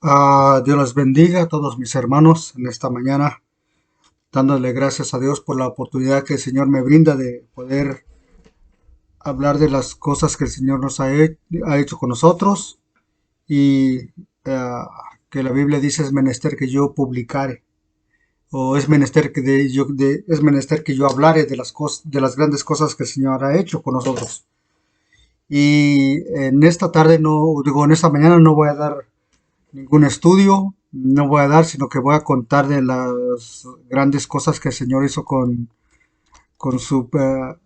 Dios los bendiga a todos mis hermanos en esta mañana, dándole gracias a Dios por la oportunidad que el Señor me brinda de poder hablar de las cosas que el Señor ha hecho con nosotros y ah, que la Biblia dice es menester que yo publicare o es menester es menester que yo hablare de las cosas, de las grandes cosas que el Señor ha hecho con nosotros. Y en esta tarde en esta mañana no voy a dar ningún estudio, no voy a dar, sino que voy a contar de las grandes cosas que el Señor hizo con conmigo,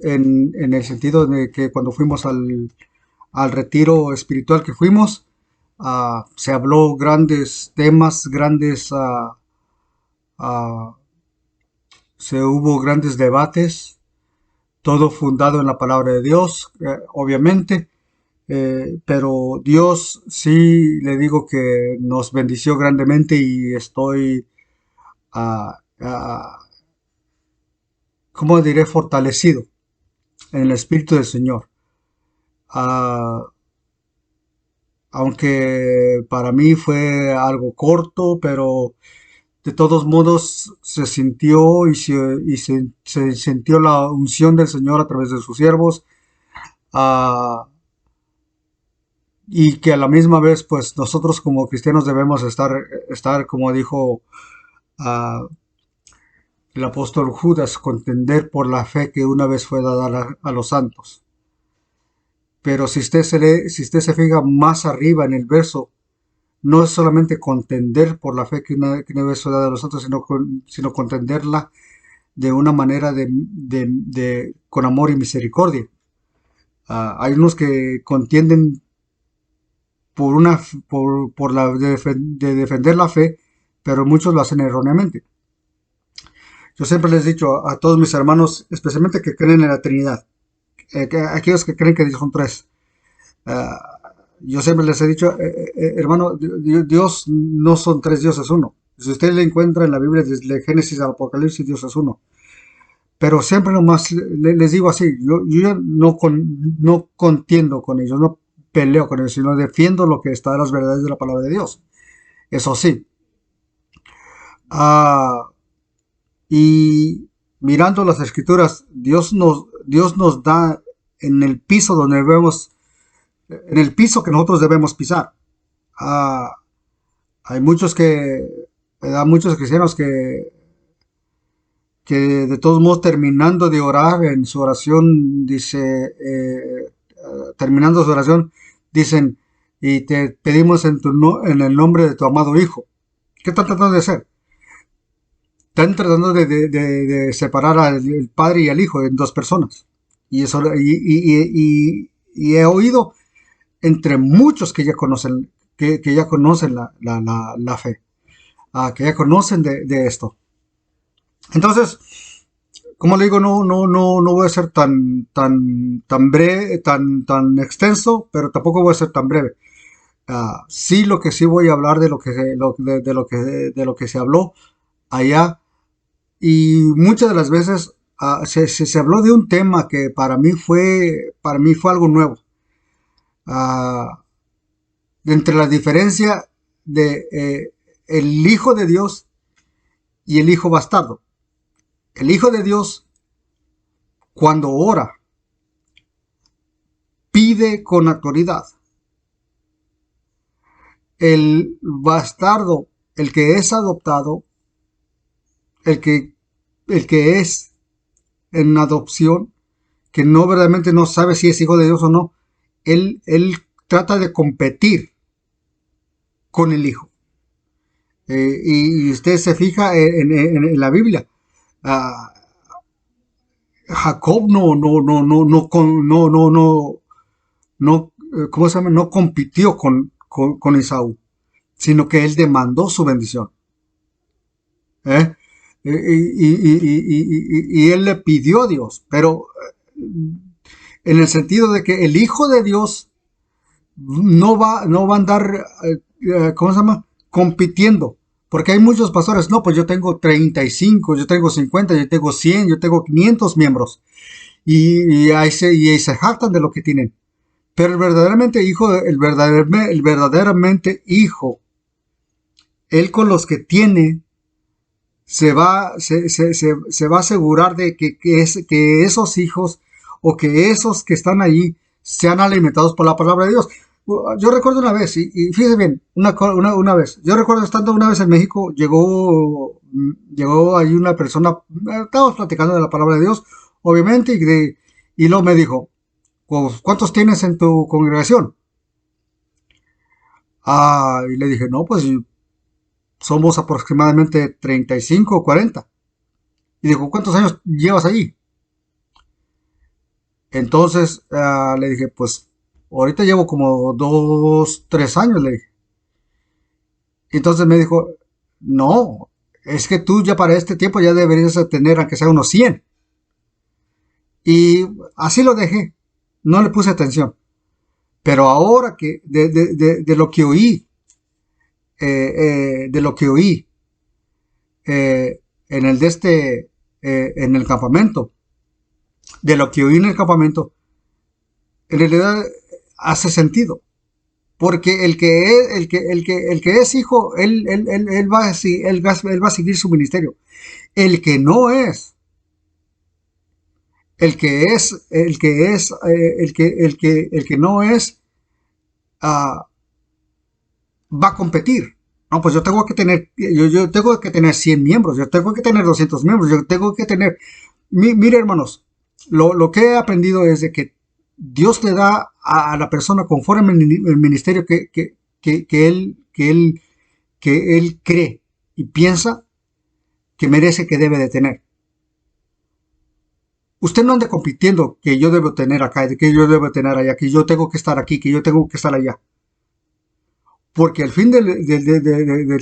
en el sentido de que cuando fuimos al retiro espiritual que fuimos, se habló grandes temas, ah, se hubo grandes debates, todo fundado en la palabra de Dios, obviamente. Pero Dios sí le digo que nos bendició grandemente y estoy, ah, ah, ¿cómo diré? Fortalecido en el Espíritu del Señor. Ah, Aunque para mí fue algo corto, pero de todos modos se sintió se sintió la unción del Señor a través de sus siervos. ah, y que a la misma vez, pues nosotros como cristianos debemos estar como dijo a el apóstol Judas, contender por la fe que una vez fue dada a los santos. Pero si usted se fija más arriba en el verso, no es solamente contender por la fe que una vez fue dada a los santos, sino contenderla de una manera con amor y misericordia. Hay unos que contienden por de defender la fe, pero muchos lo hacen erróneamente. Yo siempre les he dicho a todos mis hermanos, especialmente que creen en la Trinidad, aquellos que creen que Dios son tres. Yo siempre les he dicho, hermano, Dios no son tres, Dios es uno. Si usted le encuentra en la Biblia, desde Génesis al Apocalipsis, Dios es uno. Pero siempre nomás les digo así, yo no contiendo con ellos, no peleo con ellos, sino defiendo lo que está en las verdades de la palabra de Dios. Eso sí. Ah, y mirando las escrituras, Dios nos da en el piso donde debemos, en el piso que nosotros debemos pisar. Ah, hay muchos cristianos que de todos modos terminando de orar en su oración, terminando su oración, dicen, y te pedimos en el nombre de tu amado Hijo. ¿Qué están tratando de hacer? Están tratando de separar al Padre y al Hijo en dos personas. Y eso y he oído entre muchos que ya conocen que ya conocen la fe, que ya conocen de esto. Entonces, como le digo, no voy a ser tan breve, tan extenso, pero tampoco voy a ser tan breve. Sí, lo que sí voy a hablar de de lo que se habló allá. Y muchas de las veces se habló de un tema que para mí fue algo nuevo. Ah, Entre la diferencia de el Hijo de Dios y el Hijo bastardo. El Hijo de Dios, cuando ora, pide con autoridad. El bastardo, el que es adoptado, el que, el que es en adopción, que no verdaderamente no sabe si es hijo de Dios o no, él trata de competir con el hijo. Y usted se fija en la Biblia. Uh, Jacob ¿cómo se llama? No compitió con Esaú, sino que él demandó su bendición. ¿Eh? Y él le pidió a Dios, pero en el sentido de que el Hijo de Dios no va a andar, ¿cómo se llama? Compitiendo. Porque hay muchos pastores, no, pues yo tengo 35, yo tengo 50, yo tengo 100, yo tengo 500 miembros. Y ahí se jactan de lo que tienen. Pero el verdaderamente hijo, él con los que tiene, se va a asegurar de que esos hijos o que esos que están allí sean alimentados por la palabra de Dios. Yo recuerdo una vez, y fíjese bien, una vez, yo recuerdo estando una vez en México, llegó ahí una persona, estábamos platicando de la palabra de Dios, obviamente, y luego me dijo, pues, ¿cuántos tienes en tu congregación? Ah, y le dije, no, pues somos aproximadamente 35 o 40. Y dijo, ¿cuántos años llevas allí? Entonces le dije, pues ahorita llevo como 2, 3 años, le dije. Y entonces me dijo, no, es que tú ya para este tiempo ya deberías tener aunque sea unos 100. Y así lo dejé, no le puse atención. Pero ahora que de lo que oí, de lo que oí en el en el campamento, de lo que oí en el campamento, en realidad hace sentido. Porque el que es hijo, él va a seguir su ministerio. El que no es, el que no es, ah, va a competir. No, pues yo tengo que tener 100 miembros, yo tengo que tener 200 miembros, yo tengo que tener, mire hermanos, lo que he aprendido es de que Dios le da a la persona conforme el ministerio que él cree y piensa que merece, que debe de tener. Usted no ande compitiendo que yo debo tener acá, que yo debo tener allá, que yo tengo que estar aquí, que yo tengo que estar allá. Porque al fin del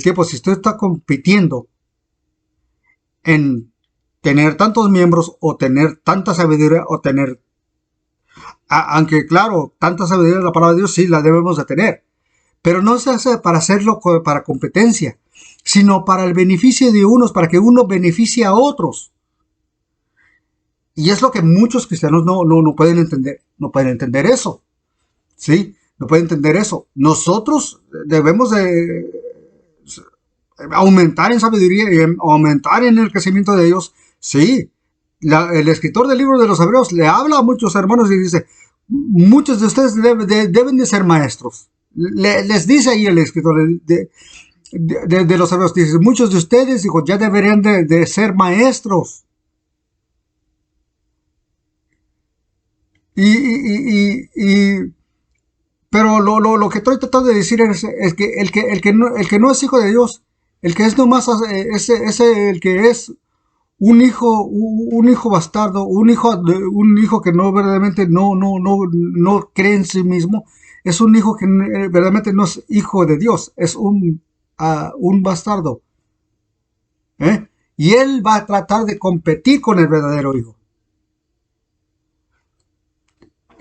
tiempo, si usted está compitiendo en tener tantos miembros o tener tanta sabiduría o tener, aunque claro, tanta sabiduría de la palabra de Dios sí la debemos de tener, pero no se hace para hacerlo para competencia, sino para el beneficio de unos, para que uno beneficie a otros. Y es lo que muchos cristianos no pueden entender. No pueden entender eso. ¿Sí? No pueden entender eso. Nosotros debemos de aumentar en sabiduría y aumentar en el crecimiento de Dios. Sí. El escritor del libro de los Hebreos le habla a muchos hermanos y dice, muchos de ustedes deben de ser maestros. Les dice ahí el escritor de los Hebreos, dice, muchos de ustedes, dijo, ya deberían de ser maestros. Pero lo que estoy tratando de decir es que el que no es hijo de Dios, el que es nomás el que es un hijo bastardo, un hijo que no verdaderamente no cree en sí mismo, es un hijo que verdaderamente no es hijo de Dios, es un bastardo. ¿Eh? Y él va a tratar de competir con el verdadero hijo.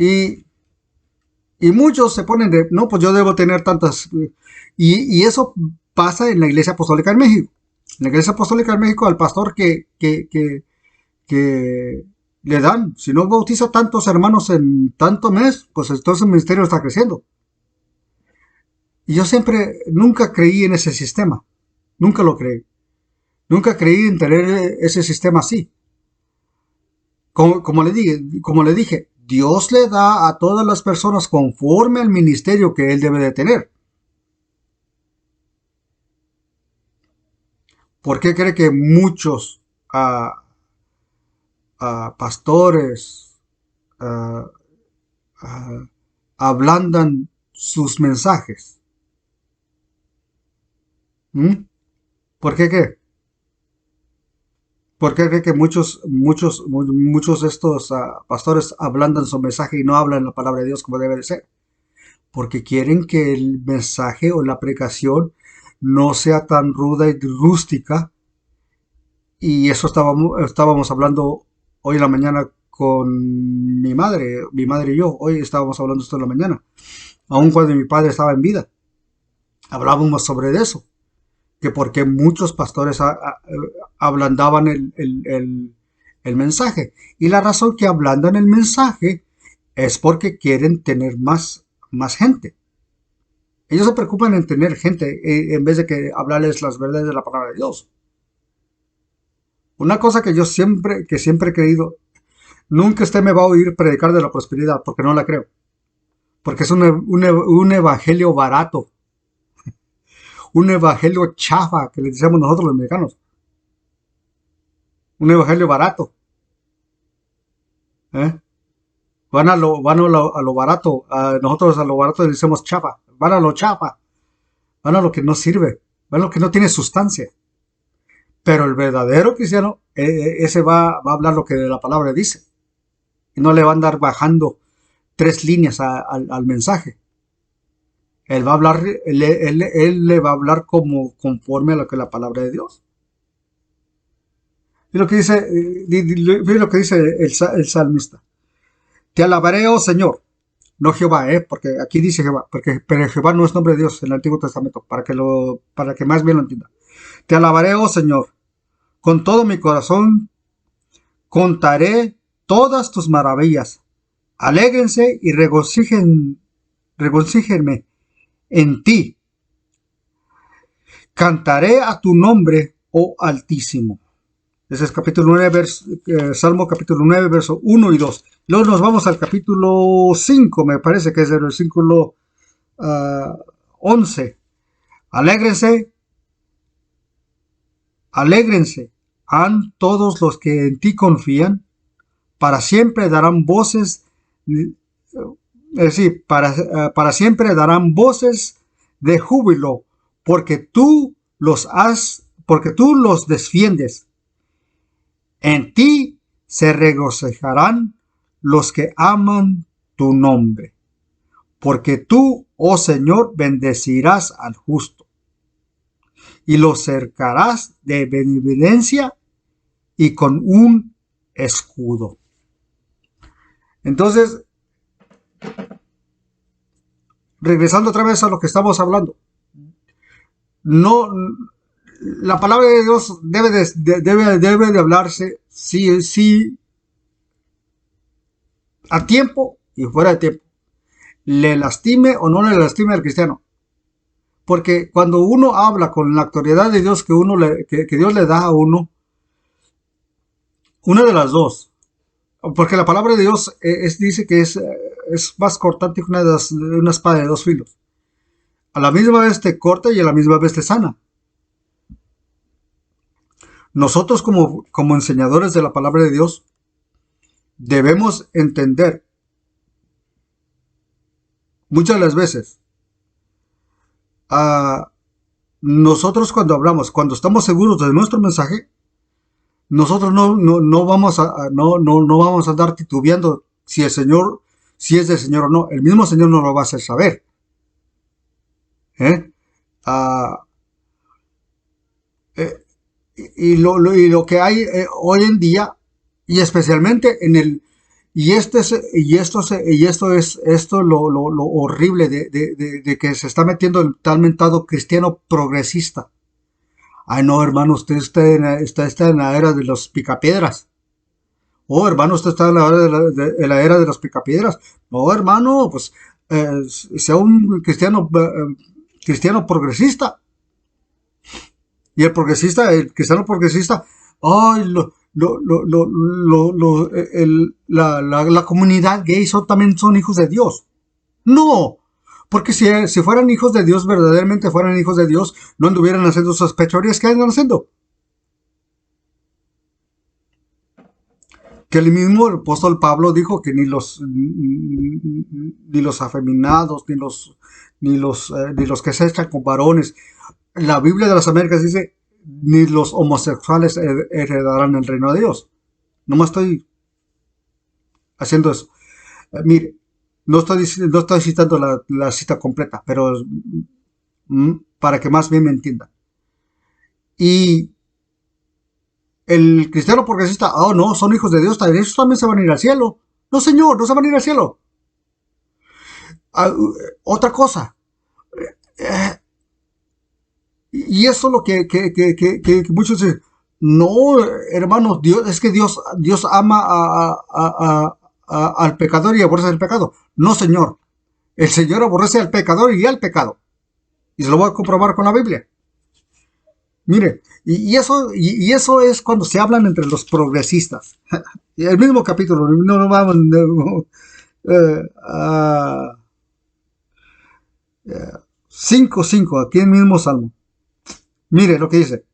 Y Y muchos se ponen de, no, pues yo debo tener tantas. Y eso pasa en la Iglesia Apostólica en México. En la Iglesia Apostólica en México, al pastor que le dan, si no bautiza tantos hermanos en tanto mes, pues entonces el ministerio está creciendo. Y yo nunca creí en ese sistema. Nunca lo creí. Nunca creí en tener ese sistema así. Como le dije, Dios le da a todas las personas conforme al ministerio que él debe de tener. ¿Por qué cree que muchos pastores ah, ah, ablandan sus mensajes? ¿Mm? ¿Por qué qué? ¿Por qué cree que muchos de estos pastores ablandan su mensaje y no hablan la palabra de Dios como debe de ser? Porque quieren que el mensaje o la predicación no sea tan ruda y rústica. Y eso estábamos hablando hoy en la mañana con mi madre y yo. Hoy estábamos hablando esto en la mañana, aun cuando mi padre estaba en vida. Hablábamos sobre eso, que porque muchos pastores ablandaban el mensaje. Y la razón que ablandan el mensaje es porque quieren tener más gente. Ellos se preocupan en tener gente en vez de que hablarles las verdades de la palabra de Dios. Una cosa que yo siempre he creído, nunca usted me va a oír predicar de la prosperidad, porque no la creo. Porque es un evangelio barato, un evangelio chafa, que le decimos nosotros los mexicanos. Un evangelio barato. ¿Eh? Van a lo barato. Nosotros a lo barato le decimos chafa. Van a lo chafa. Van a lo que no sirve. Van a lo que no tiene sustancia. Pero el verdadero cristiano, ese va a hablar lo que la palabra dice. Y no le va a andar bajando 3 líneas al mensaje. Él va a hablar, él le va a hablar conforme a lo que la palabra de Dios. Y lo que dice, lo que dice el salmista. Te alabaré, oh Señor, no Jehová, porque aquí dice Jehová, pero Jehová no es nombre de Dios en el Antiguo Testamento, para que más bien lo entienda. Te alabaré, oh Señor, con todo mi corazón contaré todas tus maravillas. Alégrense y regocíjenme en ti. Cantaré a tu nombre, oh Altísimo. Ese es capítulo 9, Salmo capítulo 9, verso 1 y 2. Luego nos vamos al capítulo 5, me parece que es el versículo 11. Alégrense, han todos los que en ti confían, para siempre darán voces, para siempre darán voces de júbilo, porque tú los defiendes. En ti se regocijarán los que aman tu nombre, porque tú, oh Señor, bendecirás al justo y lo cercarás de benevolencia y con un escudo. Entonces, regresando otra vez a lo que estamos hablando, no, la palabra de Dios debe de hablarse sí a tiempo y fuera de tiempo, le lastime o no le lastime al cristiano. Porque cuando uno habla con la autoridad de Dios que Dios le da a uno, una de las dos, porque la palabra de Dios dice que es más cortante que una espada de 2 filos. A la misma vez te corta y a la misma vez te sana. Nosotros como enseñadores de la palabra de Dios debemos entender muchas de las veces nosotros cuando hablamos, cuando estamos seguros de nuestro mensaje, nosotros no vamos a andar titubeando si es del Señor o no. El mismo Señor nos lo va a hacer saber. Y lo que hay hoy en día, y especialmente en el esto es lo horrible de que se está metiendo el tal mentado cristiano progresista. Ay, no, hermano, usted está en la era de los picapiedras. Oh, hermano, usted está en la era de los picapiedras. No, hermano, pues sea un cristiano progresista. Y el cristiano progresista, ay, la comunidad gay también son hijos de Dios. No, porque si fueran hijos de Dios, verdaderamente fueran hijos de Dios, no anduvieran haciendo esas fechorías que andan haciendo. Que el mismo apóstol Pablo dijo que ni los afeminados, ni los que se echan con varones. La Biblia de las Américas dice, ni los homosexuales heredarán el reino de Dios. No me estoy haciendo eso. Mire, no estoy citando la cita completa, pero para que más bien me entiendan. Y el cristiano progresista, oh no, son hijos de Dios, ellos también se van a ir al cielo. No, señor, no se van a ir al cielo. Otra cosa. Y eso es lo que muchos dicen. No, hermanos, es que Dios ama al pecador y aborreces el pecado. No, Señor. El Señor aborrece al pecador y al pecado. Y se lo voy a comprobar con la Biblia. Mire, y eso es cuando se hablan entre los progresistas. El mismo capítulo, no vamos... 5:5, aquí en el mismo Salmo. Mire lo que dice.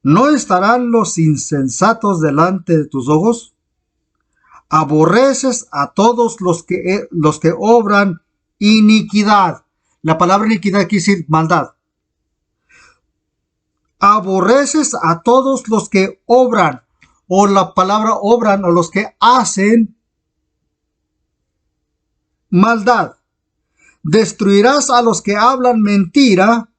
¿No estarán los insensatos delante de tus ojos? Aborreces a todos los que obran iniquidad. La palabra iniquidad quiere decir maldad. Aborreces a todos los que obran, o la palabra obran, o los que hacen maldad. Destruirás a los que hablan mentira,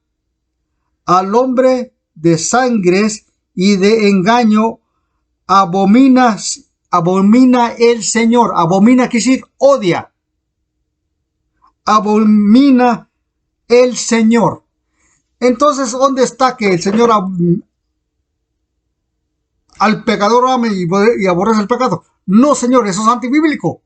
al hombre de sangres y de engaño abomina el Señor. Abomina quiere decir odia. Abomina el Señor. Entonces, ¿dónde está que el Señor al pecador ame y aborrece el pecado? No, Señor, eso es antibíblico.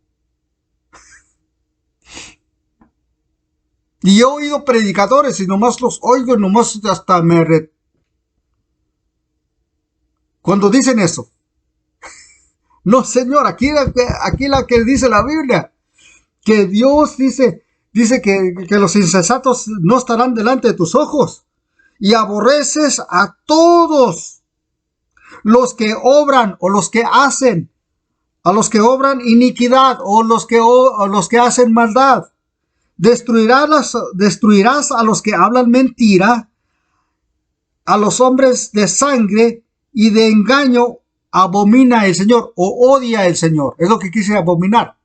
Y he oído predicadores y nomás los oigo y nomás hasta cuando dicen eso. No, Señor, aquí la que dice la Biblia, que Dios dice que los insensatos no estarán delante de tus ojos, y aborreces a todos los que obran o los que hacen, a los que obran iniquidad o los que hacen maldad. Destruirás a los que hablan mentira, a los hombres de sangre y de engaño abomina el Señor o odia el Señor. Es lo que quise abominar.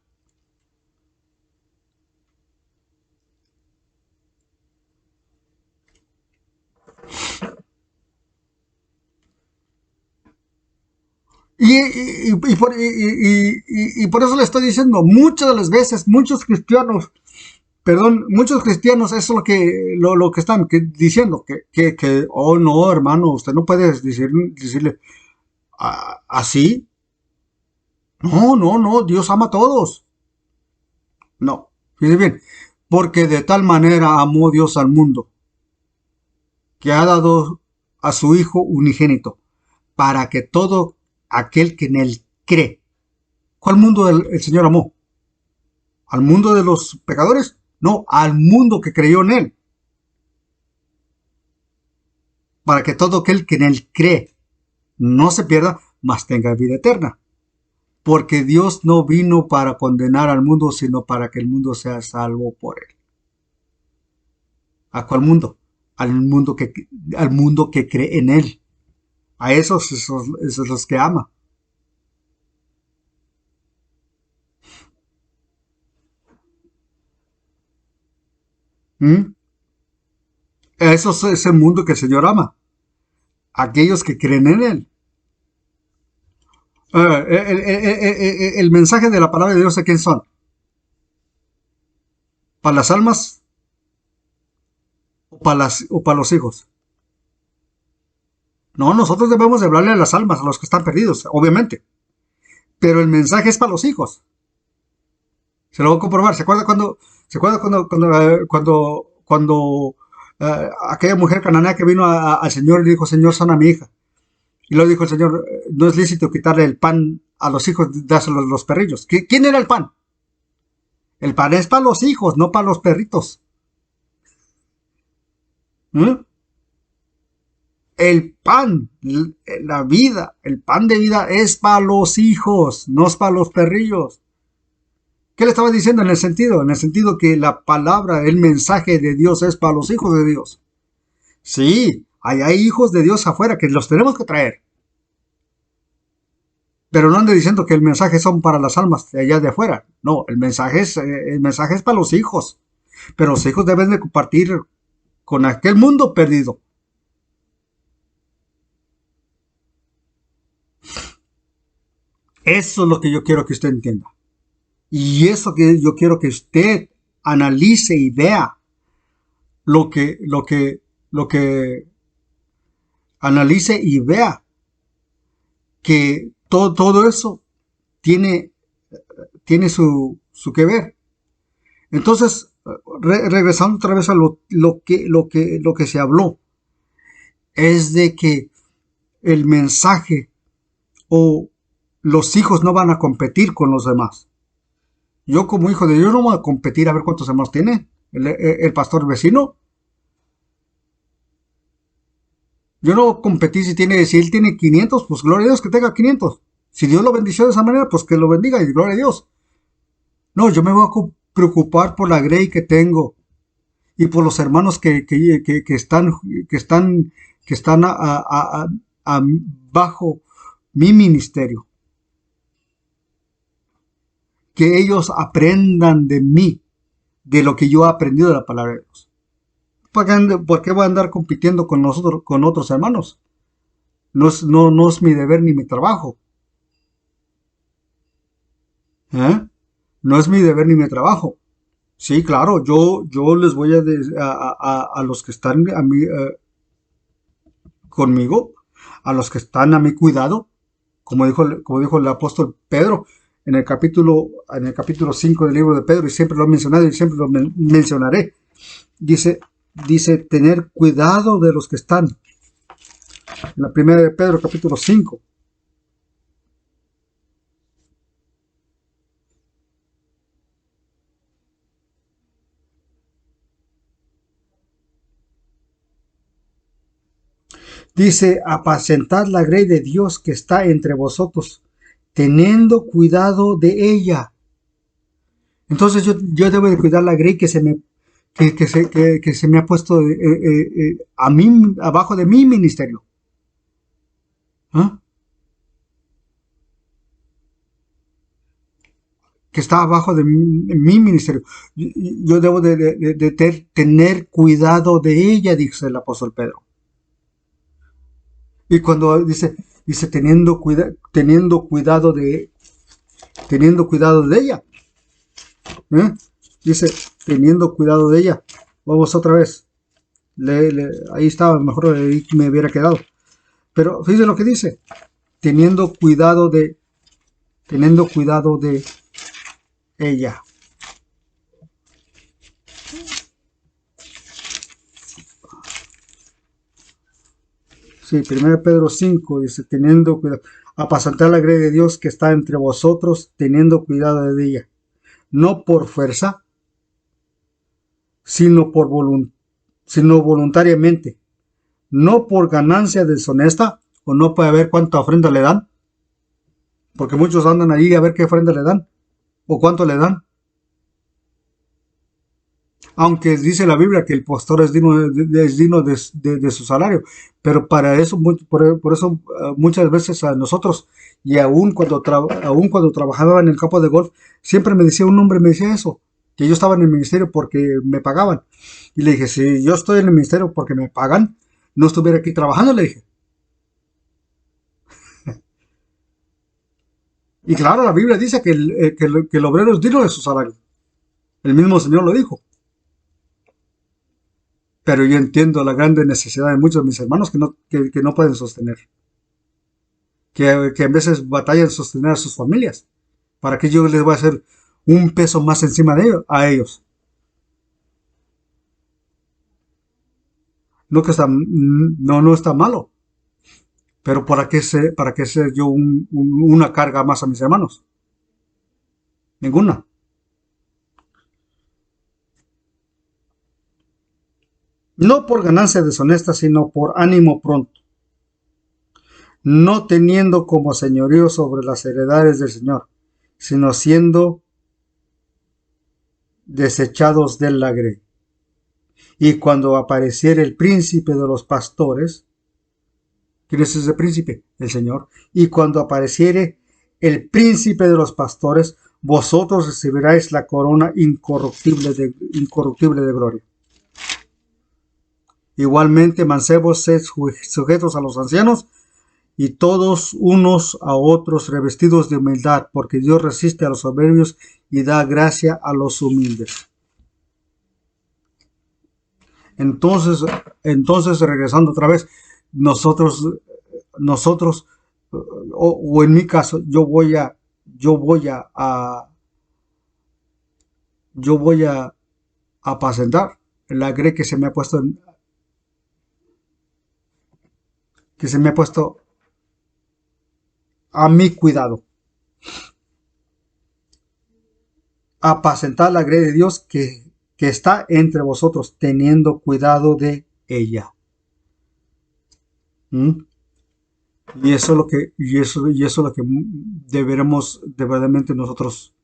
Y por eso le estoy diciendo, muchas de las veces, muchos cristianos, eso es lo que están diciendo, oh no, hermano, usted no puede decirle así. No, Dios ama a todos. No, fíjese bien, porque de tal manera amó Dios al mundo, que ha dado a su Hijo unigénito, para que todo aquel que en él cree. ¿Cuál mundo el Señor amó? ¿Al mundo de los pecadores? No, al mundo que creyó en él. Para que todo aquel que en él cree no se pierda, mas tenga vida eterna. Porque Dios no vino para condenar al mundo, sino para que el mundo sea salvo por él. ¿A cuál mundo? Al mundo que cree en él. A esos los que ama. Eso es el mundo que el Señor ama. Aquellos que creen en él. El mensaje de la palabra de Dios, ¿a quién son? ¿Para las almas o para los hijos? No, nosotros debemos de hablarle a las almas, a los que están perdidos, obviamente. Pero el mensaje es para los hijos. Se lo voy a comprobar. ¿Se acuerda cuando aquella mujer cananea que vino al Señor y dijo, Señor, sana a mi hija? Y luego dijo el Señor, no es lícito quitarle el pan a los hijos, dárselo a los perrillos. ¿Quién era el pan? El pan es para los hijos, no para los perritos. El pan, la vida, el pan de vida es para los hijos, no es para los perrillos. ¿Qué le estaba diciendo en el sentido? En el sentido que la palabra, el mensaje de Dios es para los hijos de Dios. Sí, hay hijos de Dios afuera que los tenemos que traer. Pero no ande diciendo que el mensaje son para las almas de allá de afuera. No, el mensaje es para los hijos. Pero los hijos deben de compartir con aquel mundo perdido. Eso es lo que yo quiero que usted entienda. Y eso que yo quiero que usted analice y vea. Lo que analice y vea que todo eso tiene tiene su que ver. Entonces, regresando otra vez a lo que se habló, es de que el mensaje o los hijos no van a competir con los demás. Yo como hijo de Dios no voy a competir a ver cuántos hermanos tiene el pastor vecino. Yo no competí si él tiene 500, pues gloria a Dios que tenga 500. Si Dios lo bendició de esa manera, pues que lo bendiga y gloria a Dios. No, yo me voy a preocupar por la grey que tengo y por los hermanos que están bajo mi ministerio. Que ellos aprendan de mí, de lo que yo he aprendido de la palabra de Dios. ¿Por qué voy a andar compitiendo con otros hermanos? No es mi deber ni mi trabajo. No es mi deber ni mi trabajo. Sí, claro, yo les voy a los que están conmigo, a los que están a mi cuidado, como dijo el apóstol Pedro en el capítulo 5 del libro de Pedro, y siempre lo he mencionado y siempre lo mencionaré. Dice tener cuidado de los que están. En la primera de Pedro, capítulo 5. Dice, apacentad la grey de Dios que está entre vosotros, teniendo cuidado de ella. Entonces yo debo de cuidar la grey que se me ha puesto a mí, abajo de mi ministerio. ¿Ah? Que está abajo de mi ministerio. Yo debo de tener cuidado de ella, dice el apóstol Pedro. Y cuando dice teniendo cuidado de ella. Dice teniendo cuidado de ella. Vamos otra vez. Ahí estaba, mejor ahí me hubiera quedado. Pero fíjense lo que dice. Teniendo cuidado de ella. Sí, 1 Pedro 5 dice, teniendo cuidado, apacentar la grey de Dios que está entre vosotros, teniendo cuidado de ella. No por fuerza, sino voluntariamente. No por ganancia deshonesta, o no para ver cuánta ofrenda le dan. Porque muchos andan ahí a ver qué ofrenda le dan, o cuánto le dan. Aunque dice la Biblia que el pastor es digno de su salario, pero para eso, por eso muchas veces a nosotros, y aún cuando trabajaba en el campo de golf, siempre un hombre me decía eso, que yo estaba en el ministerio porque me pagaban. Y le dije, si yo estoy en el ministerio porque me pagan, no estuviera aquí trabajando, le dije. Y claro, la Biblia dice que el obrero es digno de su salario. El mismo Señor lo dijo. Pero yo entiendo la grande necesidad de muchos de mis hermanos que no pueden sostener. Que a veces batallan sostener a sus familias. ¿Para que yo les voy a hacer un peso más encima de ellos? No que no está malo. Pero ¿para qué ser yo una carga más a mis hermanos? Ninguna. No por ganancia deshonesta, sino por ánimo pronto, no teniendo como señorío sobre las heredades del Señor, sino siendo desechados del la grey. Y cuando apareciere el príncipe de los pastores, ¿quién es ese príncipe? El Señor. Y cuando apareciere el príncipe de los pastores, vosotros recibiréis la corona incorruptible de gloria. Igualmente, mancebos, sed sujetos a los ancianos, y todos unos a otros revestidos de humildad, porque Dios resiste a los soberbios y da gracia a los humildes. Entonces regresando otra vez, nosotros o en mi caso, yo voy a yo voy a apacentar la grey que se me ha puesto a mi cuidado. Apacentar la grey de Dios que está entre vosotros, teniendo cuidado de ella. ¿Mm? Y eso es lo que, y eso es lo que deberemos de verdaderamente nosotros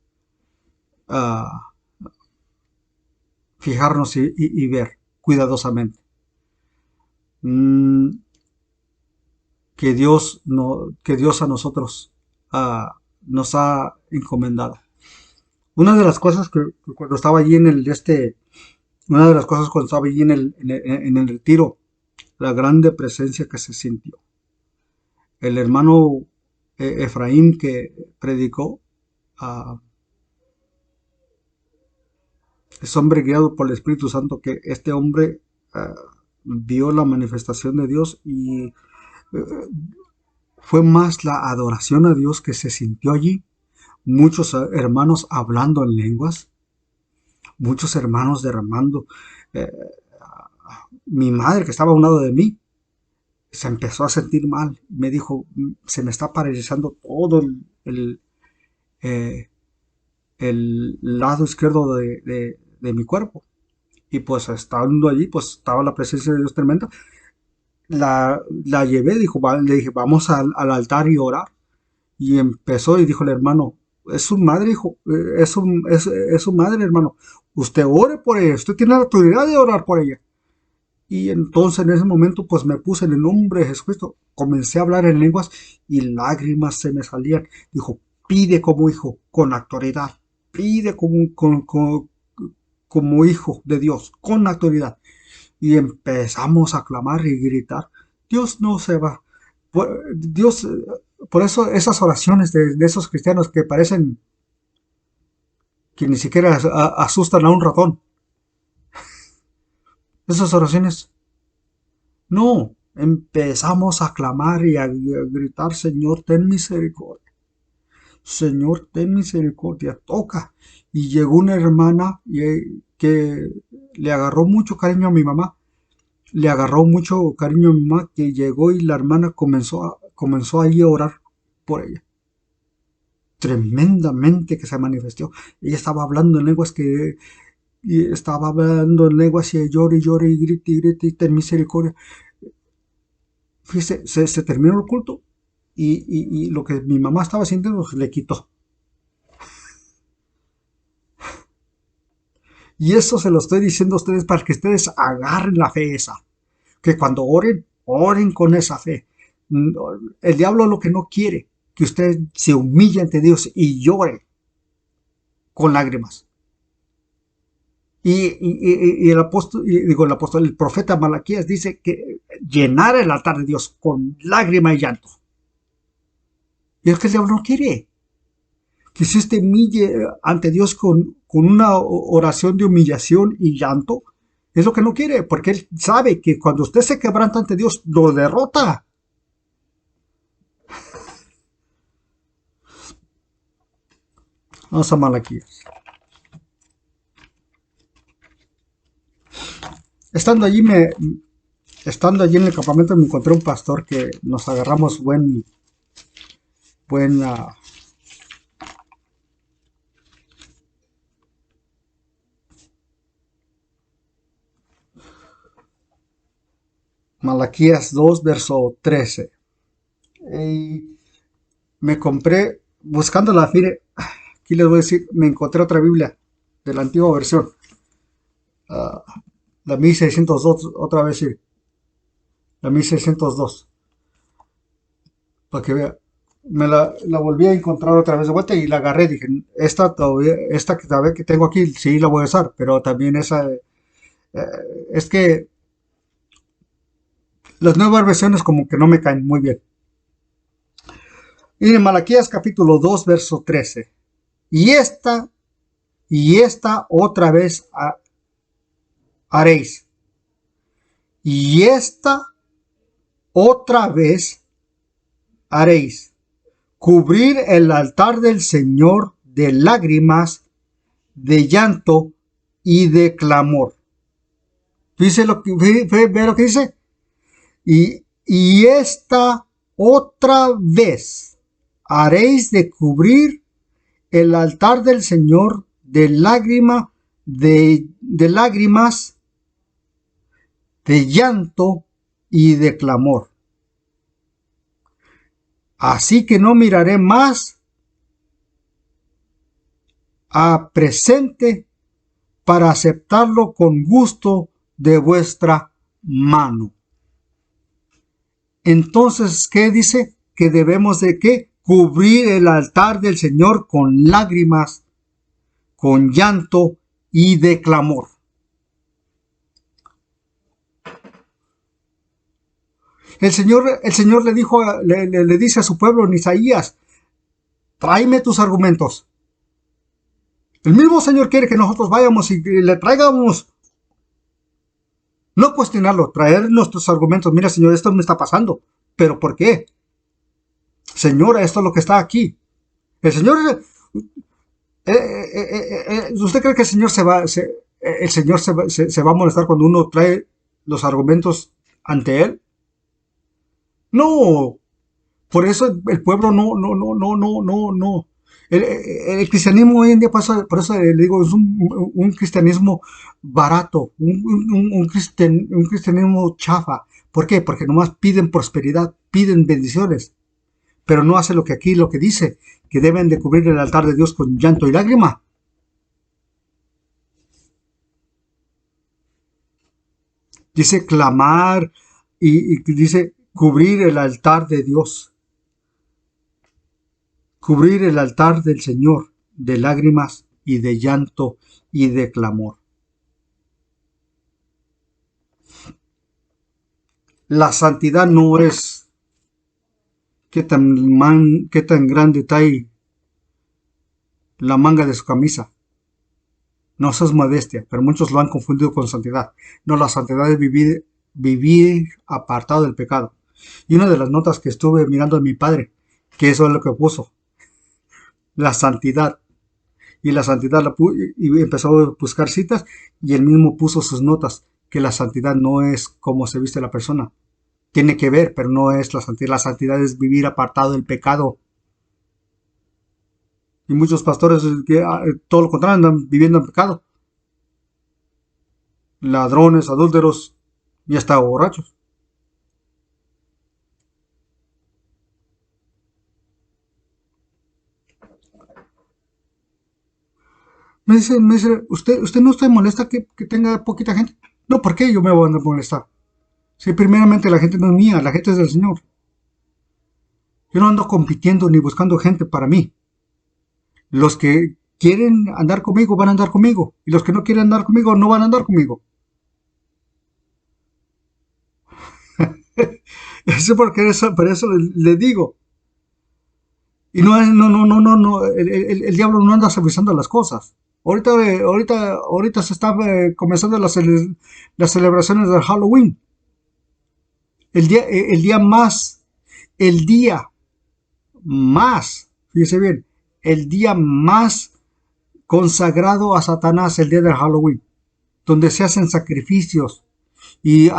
ah, fijarnos y ver cuidadosamente. Mm, que Dios a nosotros nos ha encomendado. Una de las cosas que cuando estaba allí una de las cosas cuando estaba allí en el retiro, la grande presencia que se sintió. El hermano Efraín que predicó, ah, es hombre guiado por el Espíritu Santo, que este hombre ah, vio la manifestación de Dios y fue más la adoración a Dios que se sintió allí. Muchos hermanos hablando en lenguas, muchos hermanos derramando. eh, Mi madre que estaba a un lado de mí se empezó a sentir mal. Me dijo, se me está paralizando todo eh, el lado izquierdo de mi cuerpo. Y pues estando allí, pues estaba la presencia de Dios tremenda. La llevé, le dije, vamos al altar y orar. Y empezó y dijo el hermano, es su madre, hijo, es su madre, hermano. Usted ore por ella, usted tiene la autoridad de orar por ella. Y entonces en ese momento pues me puse en el nombre de Jesucristo, comencé a hablar en lenguas y lágrimas se me salían. Dijo, pide como hijo, con autoridad, pide como hijo de Dios, con autoridad. Y empezamos a clamar y gritar. Dios no se va. Dios, por eso esas oraciones de esos cristianos que parecen que ni siquiera asustan a un ratón. Esas oraciones, no. Empezamos a clamar y a gritar, Señor, ten misericordia. Señor, ten misericordia. Toca. Y llegó una hermana que le agarró mucho cariño a mi mamá. Le agarró mucho cariño a mi mamá, que llegó y la hermana comenzó ahí a orar por ella. Tremendamente que se manifestó. Ella estaba hablando en lenguas y llore y llore y grite y ten misericordia. Fíjese, se terminó el culto y lo que mi mamá estaba sintiendo se le quitó. Y eso se lo estoy diciendo a ustedes para que ustedes agarren la fe esa. Que cuando oren, oren con esa fe. El diablo lo que no quiere, que usted se humille ante Dios y llore con lágrimas. Y el profeta Malaquías dice que llenar el altar de Dios con lágrima y llanto. Y es que el diablo no quiere. Que si usted humille ante Dios con una oración de humillación y llanto, es lo que no quiere, porque él sabe que cuando usted se quebranta ante Dios, lo derrota. Vamos a Malaquías. Estando allí, estando allí en el campamento, me encontré un pastor que nos agarramos buena Malaquías 2, verso 13. Y me compré, buscando la FIRE, aquí les voy a decir, me encontré otra Biblia de la antigua versión, uh, la 1602, otra vez sí, la 1602, para que vea. La volví a encontrar otra vez de vuelta y la agarré. Dije, esta que todavía que tengo aquí, sí la voy a usar, pero también esa, es que las nuevas versiones como que no me caen muy bien. Y en Malaquías capítulo 2, verso 13. Y esta otra vez haréis. Y esta otra vez haréis. Cubrir el altar del Señor de lágrimas de llanto y de clamor. Ve lo que dice. Y esta otra vez haréis de cubrir el altar del Señor de lágrimas, de llanto y de clamor. Así que no miraré más a presente para aceptarlo con gusto de vuestra mano. Entonces, ¿qué dice? Que debemos de ¿qué? Cubrir el altar del Señor con lágrimas, con llanto y de clamor. El Señor le dijo, le dice a su pueblo en Isaías, tráeme tus argumentos. El mismo Señor quiere que nosotros vayamos y le traigamos, no cuestionarlo, traer nuestros argumentos. Mira, Señor, esto me está pasando. ¿Pero por qué? Señora, esto es lo que está aquí. El Señor, ¿usted cree que el Señor se va a molestar cuando uno trae los argumentos ante Él? No. Por eso el pueblo no. El cristianismo hoy en día, por eso le digo, es un cristianismo barato, un cristianismo chafa. ¿Por qué? Porque nomás piden prosperidad, piden bendiciones, pero no hace lo que dice, que deben de cubrir el altar de Dios con llanto y lágrima. Dice clamar y dice cubrir el altar de Dios. Cubrir el altar del Señor de lágrimas y de llanto y de clamor. La santidad no es qué tan grande está ahí la manga de su camisa. No, eso es modestia, pero muchos lo han confundido con santidad. No, la santidad es vivir apartado del pecado. Y una de las notas que estuve mirando de mi padre, que eso es lo que puso, la santidad. Y la santidad y empezó a buscar citas y él mismo puso sus notas, que la santidad no es como se viste la persona. Tiene que ver, pero no es la santidad. La santidad es vivir apartado del pecado. Y muchos pastores, todo lo contrario, andan viviendo en pecado. Ladrones, adúlteros y hasta borrachos. Me dice, ¿usted no está molesta que tenga poquita gente? No, ¿por qué yo me voy a molestar? Si primeramente la gente no es mía, la gente es del Señor. Yo no ando compitiendo ni buscando gente para mí. Los que quieren andar conmigo van a andar conmigo. Y los que no quieren andar conmigo no van a andar conmigo. Por eso le digo. Y el diablo no anda suavizando las cosas. Ahorita se está comenzando las celebraciones del Halloween. El día más, fíjese bien, el día más consagrado a Satanás, el día del Halloween, donde se hacen sacrificios. Y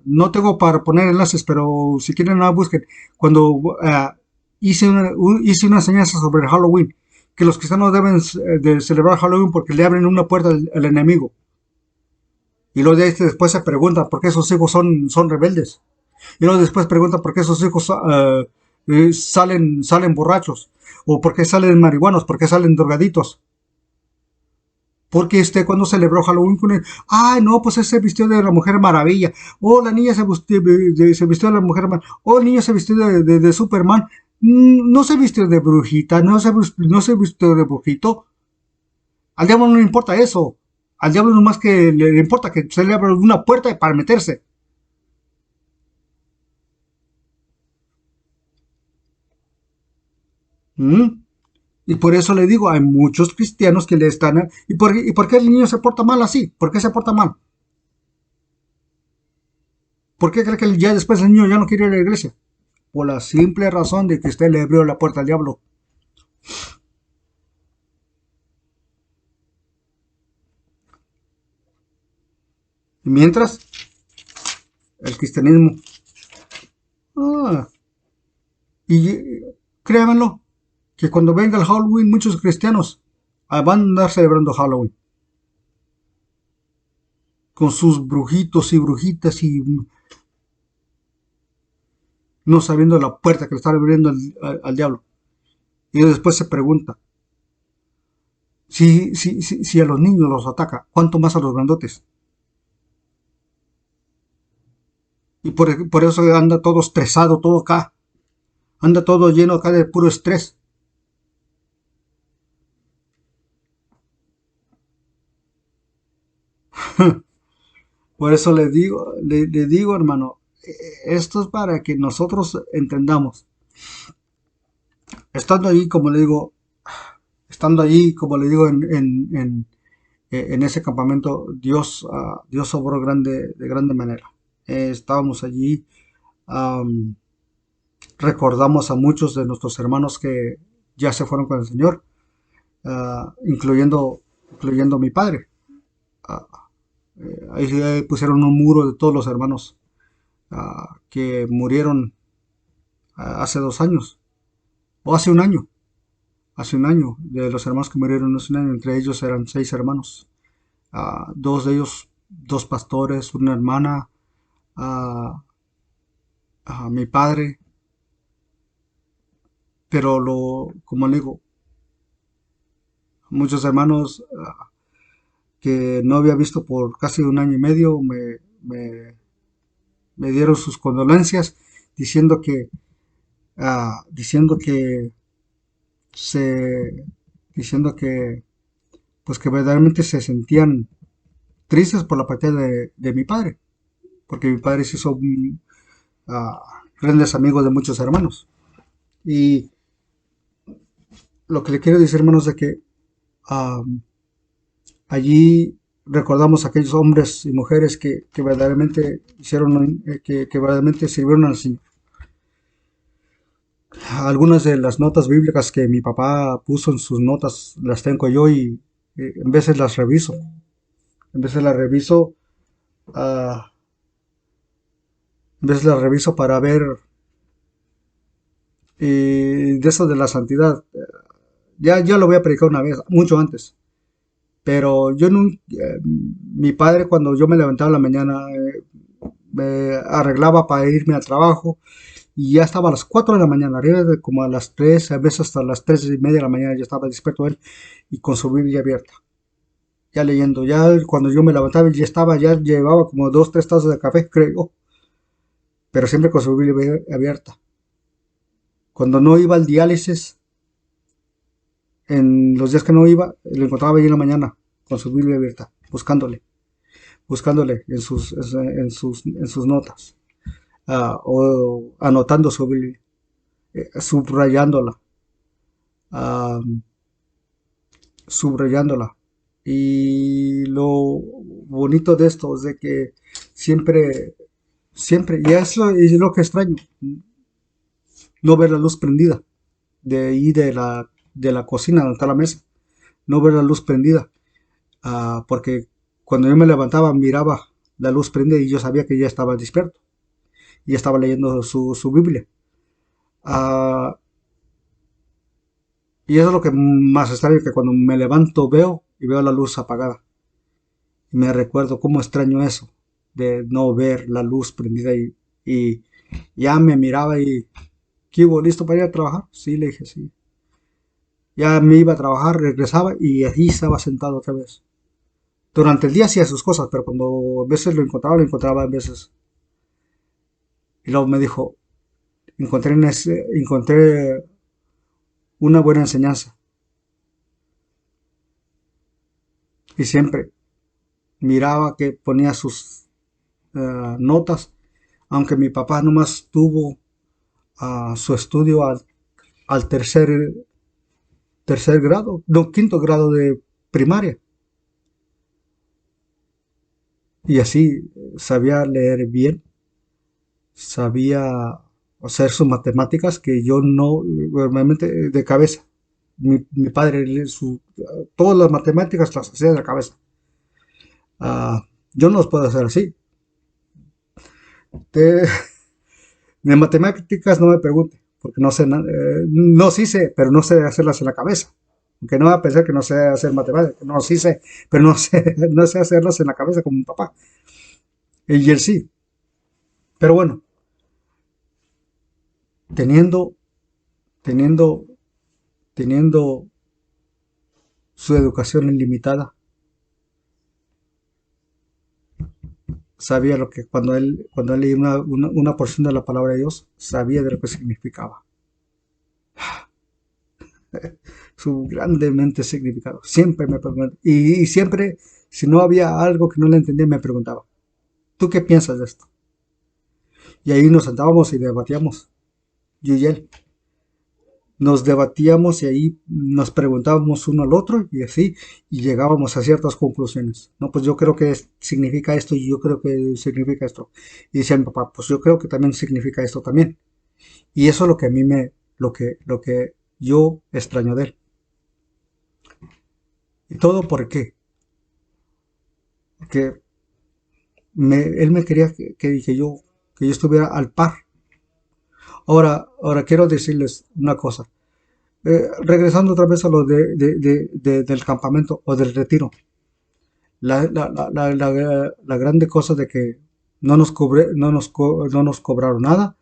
no tengo para poner enlaces, pero si quieren busquen. Cuando hice una enseñanza sobre el Halloween, que los cristianos deben de celebrar Halloween porque le abren una puerta al enemigo. Y luego después se preguntan por qué esos hijos son rebeldes. Y luego después preguntan por qué esos hijos salen borrachos. O por qué salen marihuanos, por qué salen drogaditos. Porque cuando celebró Halloween con él, no, pues se vistió de la Mujer Maravilla. O la niña se vistió de la Mujer Maravilla. O el niño se vistió de Superman. No se vistió de brujita, no se vistió de brujito. Al diablo no le importa eso. Al diablo nomás que le importa que se le abra una puerta para meterse. Y por eso le digo, hay muchos cristianos que le están... ¿Y por qué el niño se porta mal así? ¿Por qué se porta mal? ¿Por qué cree que ya después el niño ya no quiere ir a la iglesia? Por la simple razón de que usted le abrió la puerta al diablo. Y mientras, el cristianismo. Ah, y créanmelo, que cuando venga el Halloween, muchos cristianos van a andar celebrando Halloween. Con sus brujitos y brujitas y no sabiendo la puerta que le está abriendo al diablo. Y después se pregunta, si a los niños los ataca, ¿cuánto más a los grandotes? Y por eso anda todo estresado, todo acá. Anda todo lleno acá de puro estrés. Por eso le digo, hermano, esto es para que nosotros entendamos. Estando allí, como le digo, estando allí, como le digo, en ese campamento, Dios obró de grande manera. Estábamos allí, am, recordamos a muchos de nuestros hermanos que ya se fueron con el Señor, incluyendo mi padre. Ah, ahí pusieron un muro de todos los hermanos que murieron hace 2 años, o hace un año, de los hermanos que murieron hace un año, entre ellos eran 6 hermanos, dos de ellos, dos pastores, una hermana, a mi padre, pero como le digo, muchos hermanos que no había visto por casi un año y medio me dieron sus condolencias diciendo diciendo que se, diciendo que, pues que verdaderamente se sentían tristes por la partida de mi padre, porque mi padre se hizo grandes amigos de muchos hermanos. Y lo que le quiero decir, hermanos, es que ah, allí recordamos a aquellos hombres y mujeres que verdaderamente que verdaderamente sirvieron al Señor. Algunas de las notas bíblicas que mi papá puso en sus notas las tengo yo y en veces las reviso. En veces las reviso, ah, en veces las reviso para ver de eso de la santidad. Ya lo voy a predicar una vez, mucho antes. Pero yo no, mi padre cuando yo me levantaba en la mañana me arreglaba para irme al trabajo y ya estaba a las 4 de la mañana, arriba de como a las 3, a veces hasta las 3:30 de la mañana ya estaba despierto él y con su Biblia abierta, ya leyendo. Ya cuando yo me levantaba ya llevaba como 2, 3 tazas de café, creo, pero siempre con su Biblia abierta. Cuando no iba al diálisis, en los días que no iba, lo encontraba ahí en la mañana con su Biblia abierta, buscándole en sus notas, o anotando su Biblia, subrayándola, ah, subrayándola. Y lo bonito de esto es de que siempre, y eso es lo que extraño, no ver la luz prendida de ahí de la cocina donde está la mesa, no ver la luz prendida, porque cuando yo me levantaba miraba la luz prendida y yo sabía que ya estaba despierto y estaba leyendo su Biblia. Ah, y eso es lo que más extraño, que cuando me levanto veo y veo la luz apagada. Y me recuerdo cómo extraño eso, de no ver la luz prendida y ya me miraba y, ¿qué hubo? ¿Listo para ir a trabajar? Sí, le dije, sí. Ya me iba a trabajar, regresaba y allí estaba sentado otra vez. Durante el día hacía sus cosas, pero cuando a veces lo encontraba a veces. Y luego me dijo, encontré una buena enseñanza. Y siempre miraba que ponía sus notas, aunque mi papá nomás tuvo su estudio al tercer grado, no, quinto grado de primaria. Y así sabía leer bien, sabía hacer sus matemáticas que yo no, normalmente de cabeza. Mi padre, todas las matemáticas las hacía de la cabeza. Ah, Yo no los puedo hacer así. De, de matemáticas no me pregunte, porque no sé, no sí sé, pero no sé hacerlas en la cabeza. Aunque no va a pensar que no sé hacer matemáticas, no sí sé, pero no sé, no sé hacerlas en la cabeza como mi papá. Y él sí. Pero bueno, teniendo, teniendo, teniendo su educación ilimitada, sabía lo que cuando él leía una porción de la palabra de Dios, sabía de lo que significaba. Su grandemente significado. Siempre me preguntaba, y siempre, si no había algo que no le entendía, me preguntaba, ¿tú qué piensas de esto? Y ahí nos sentábamos y debatíamos, yo y él. Nos debatíamos y ahí nos preguntábamos uno al otro y así, y llegábamos a ciertas conclusiones. No, pues yo creo que significa esto y yo creo que significa esto. Y decía mi papá, pues yo creo que también significa esto también. Y eso es lo que a mí lo que yo extraño de él. ¿Y todo por qué? Que él me quería que yo estuviera al par. Ahora quiero decirles una cosa. Regresando otra vez a lo del campamento o del retiro. La grande cosa de que no nos cobraron nada.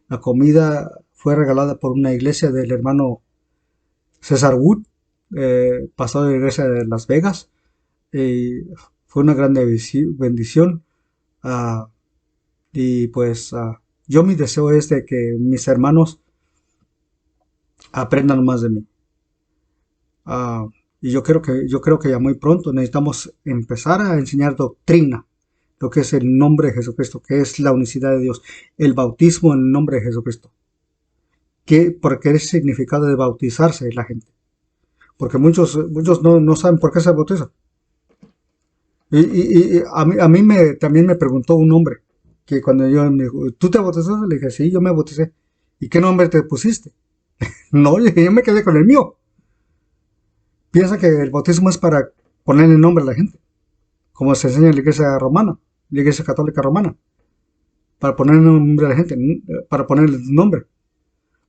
La comida fue regalada por una iglesia del hermano César Wood, pastor de la iglesia de Las Vegas. Y fue una grande bendición. ah, y pues yo mi deseo es de que mis hermanos aprendan más de mí. Ah, y yo creo que ya muy pronto necesitamos empezar a enseñar doctrina, lo que es el nombre de Jesucristo, que es la unicidad de Dios, el bautismo en el nombre de Jesucristo, porque es el significado de bautizarse la gente, porque muchos no saben por qué se bautizan. Y a mí también me preguntó un hombre, que cuando yo me dijo, ¿tú te bautizaste? Le dije, sí, yo me bauticé. ¿Y qué nombre te pusiste? No, yo me quedé con el mío. Piensa que el bautismo es para ponerle nombre a la gente, como se enseña en la iglesia romana, la iglesia católica romana, para ponerle nombre a la gente, para ponerle nombre.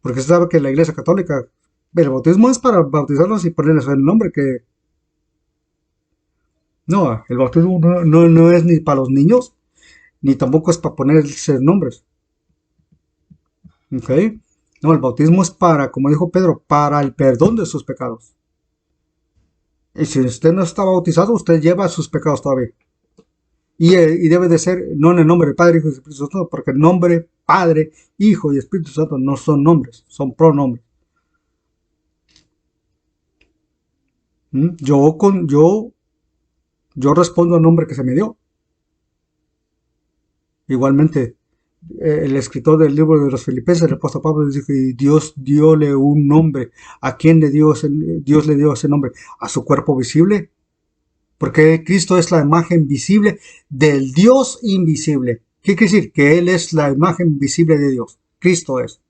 Porque se sabe que la iglesia católica, el bautismo es para bautizarlos y ponerles el nombre que... No, el bautismo no es ni para los niños, ni tampoco es para ponerse nombres. ¿Ok? No, el bautismo es para, como dijo Pedro, para el perdón de sus pecados. Y si usted no está bautizado, usted lleva sus pecados todavía. Y debe de ser no en el nombre del Padre, Hijo y Espíritu Santo, porque el nombre Padre, Hijo y Espíritu Santo no son nombres, son pronombres. ¿Mm? Yo respondo al nombre que se me dio. Igualmente, el escritor del libro de los Filipenses, el apóstol Pablo, dice que Dios diole un nombre. ¿A quién le dio Dios le dio ese nombre? ¿A su cuerpo visible? Porque Cristo es la imagen visible del Dios invisible. ¿Qué quiere decir? Que Él es la imagen visible de Dios. Cristo es.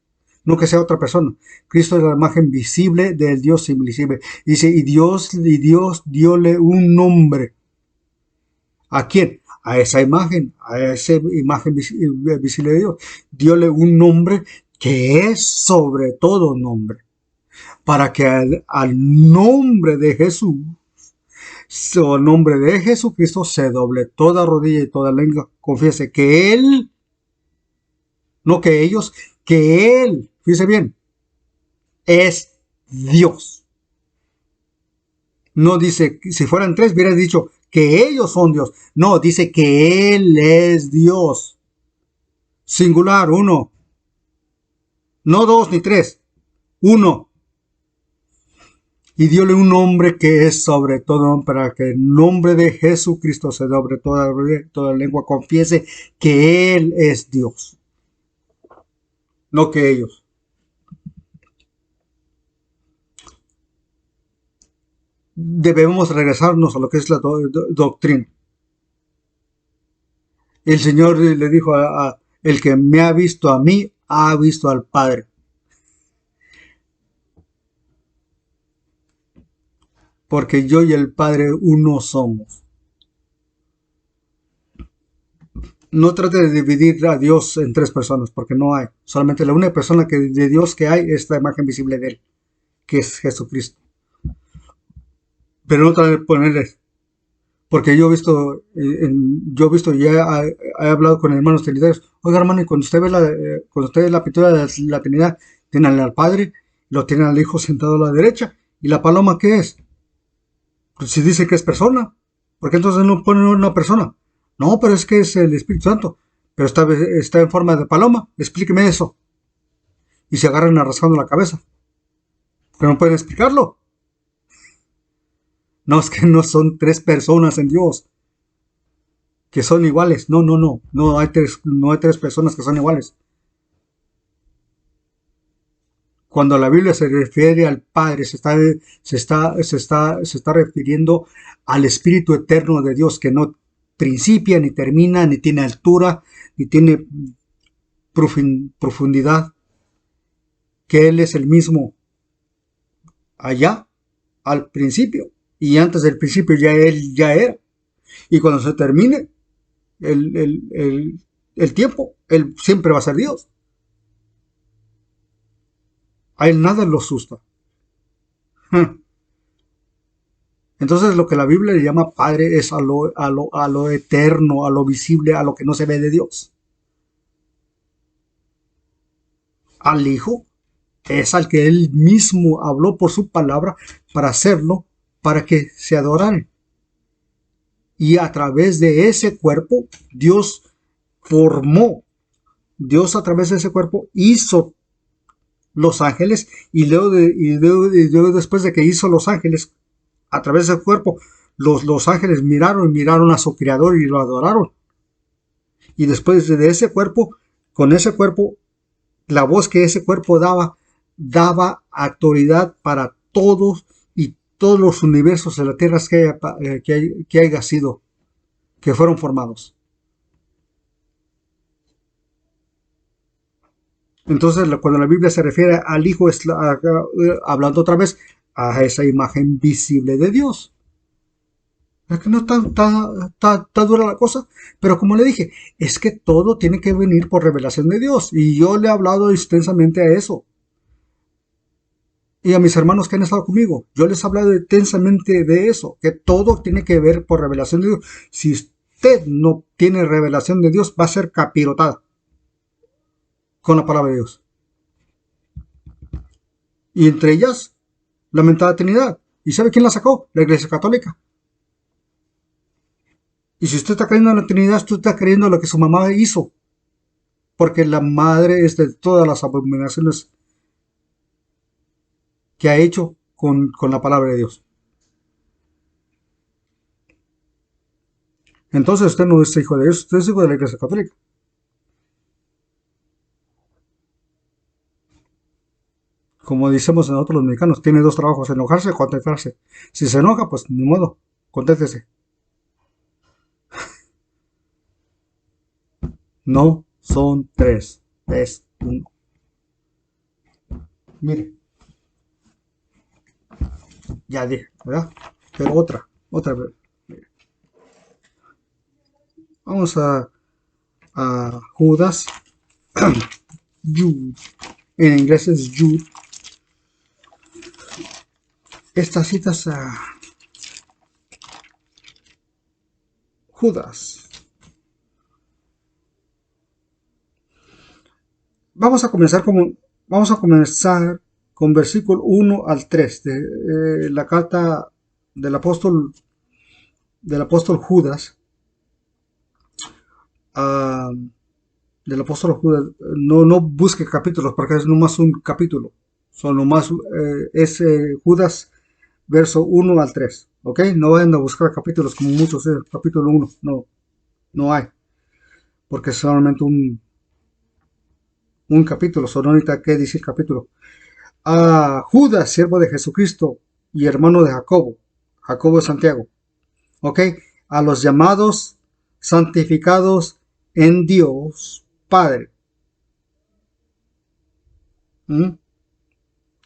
No que sea otra persona. Cristo es la imagen visible del Dios invisible. Dice, y Dios diole un nombre. ¿A quién? A esa imagen visible de Dios. Diole un nombre que es sobre todo nombre. Para que al nombre de Jesús, el nombre de Jesucristo, se doble toda rodilla y toda lengua confiese que Él, no que ellos, que Él, fíjese bien, es Dios. No dice, si fueran tres, hubiera dicho que ellos son Dios. No, dice que Él es Dios. Singular, uno. No dos ni tres, uno. Y diole un nombre que es sobre todo, para que el nombre de Jesucristo se doble toda lengua confiese que Él es Dios. No que ellos. Debemos regresarnos a lo que es la doctrina. El Señor le dijo el que me ha visto a mí, ha visto al Padre. Porque yo y el Padre uno somos. No trate de dividir a Dios en tres personas, porque no hay. Solamente la única persona de Dios que hay es la imagen visible de Él, que es Jesucristo. Pero no trate de ponerle, porque yo he visto y he hablado con hermanos trinitarios. Oiga, hermano, y cuando usted ve la pintura de la Trinidad, tienen al Padre, lo tienen al Hijo sentado a la derecha, ¿y la paloma qué es? Pues si dice que es persona, ¿por qué entonces no ponen una persona? No, pero es que es el Espíritu Santo, pero está en forma de paloma, explíqueme eso. Y se agarran rascando la cabeza, que no pueden explicarlo. No, es que no son tres personas en Dios, que son iguales. No, no, no, no hay tres personas que son iguales. Cuando la Biblia se refiere al Padre, se está refiriendo al Espíritu Eterno de Dios, que no principia, ni termina, ni tiene altura, ni tiene profundidad, que Él es el mismo allá, al principio, y antes del principio Él ya era. Y cuando se termine el tiempo, Él siempre va a ser Dios. A Él nada lo asusta. Entonces lo que la Biblia le llama Padre es a lo eterno, a lo visible, a lo que no se ve de Dios. Al Hijo es al que Él mismo habló por su palabra para hacerlo, para que se adoraran. Y a través de ese cuerpo, formó, Dios a través de ese cuerpo hizo los ángeles, y luego después de que hizo los ángeles, a través del cuerpo, los ángeles miraron a su Creador y lo adoraron. Y después de ese cuerpo, con ese cuerpo, la voz que ese cuerpo daba autoridad para todos y todos los universos de la tierra que haya sido, que fueron formados. Entonces, cuando la Biblia se refiere al Hijo, hablando otra vez a esa imagen visible de Dios. Es que no está dura la cosa, pero como le dije, es que todo tiene que venir por revelación de Dios, y yo le he hablado extensamente a eso. Y a mis hermanos que han estado conmigo, yo les he hablado intensamente de eso, que todo tiene que ver por revelación de Dios. Si usted no tiene revelación de Dios, va a ser capirotada con la palabra de Dios. Y entre ellas, la mentada Trinidad. ¿Y sabe quién la sacó? La Iglesia Católica. Y si usted está creyendo en la Trinidad, usted está creyendo en lo que su mamá hizo. Porque la madre es de todas las abominaciones que ha hecho con la palabra de Dios. Entonces usted no es hijo de Dios, usted es hijo de la Iglesia Católica. Como decimos nosotros los mexicanos, tiene dos trabajos: enojarse o contentarse. Si se enoja, pues ni modo, conténtese. No son tres, es uno. Mire, ya dije, ¿verdad? Pero otra vez. Vamos a Judas. Jude. En inglés es Jude. Estas citas a Judas. Vamos a comenzar con versículo 1 al 3 de la carta del apóstol Judas. Del apóstol Judas. No busque capítulos, porque es nomás un capítulo. Son nomás es Judas verso 1 al 3. ¿Ok? No vayan a buscar capítulos como muchos, capítulo 1. No hay. Porque es solamente un capítulo. Solo necesita que decir capítulo. A Judas, siervo de Jesucristo y hermano de Jacobo. Jacobo de Santiago. ¿Ok? A los llamados, santificados en Dios Padre.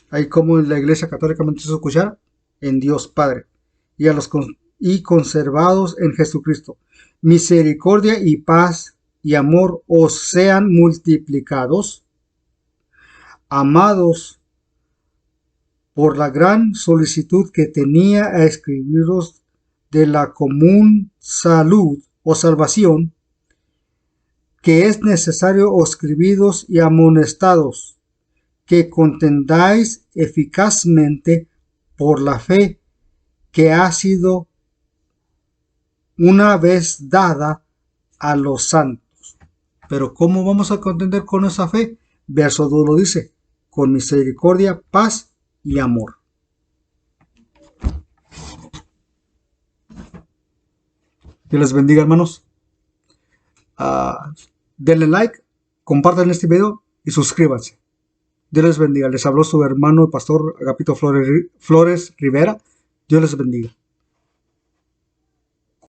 Ahí como en la Iglesia Católica me hizo escuchar, en Dios Padre. Y conservados en Jesucristo. Misericordia y paz y amor os sean multiplicados. Amados, por la gran solicitud que tenía a escribiros de la común salud o salvación, que es necesario os escribiros y amonestados, que contendáis eficazmente por la fe que ha sido una vez dada a los santos. Pero ¿cómo vamos a contender con esa fe? Verso 2 lo dice, con misericordia, paz y amor. Dios les bendiga, hermanos. Denle like, compartan este video y suscríbanse. Dios les bendiga. Les habló su hermano el pastor Agapito Flores Rivera. Dios les bendiga.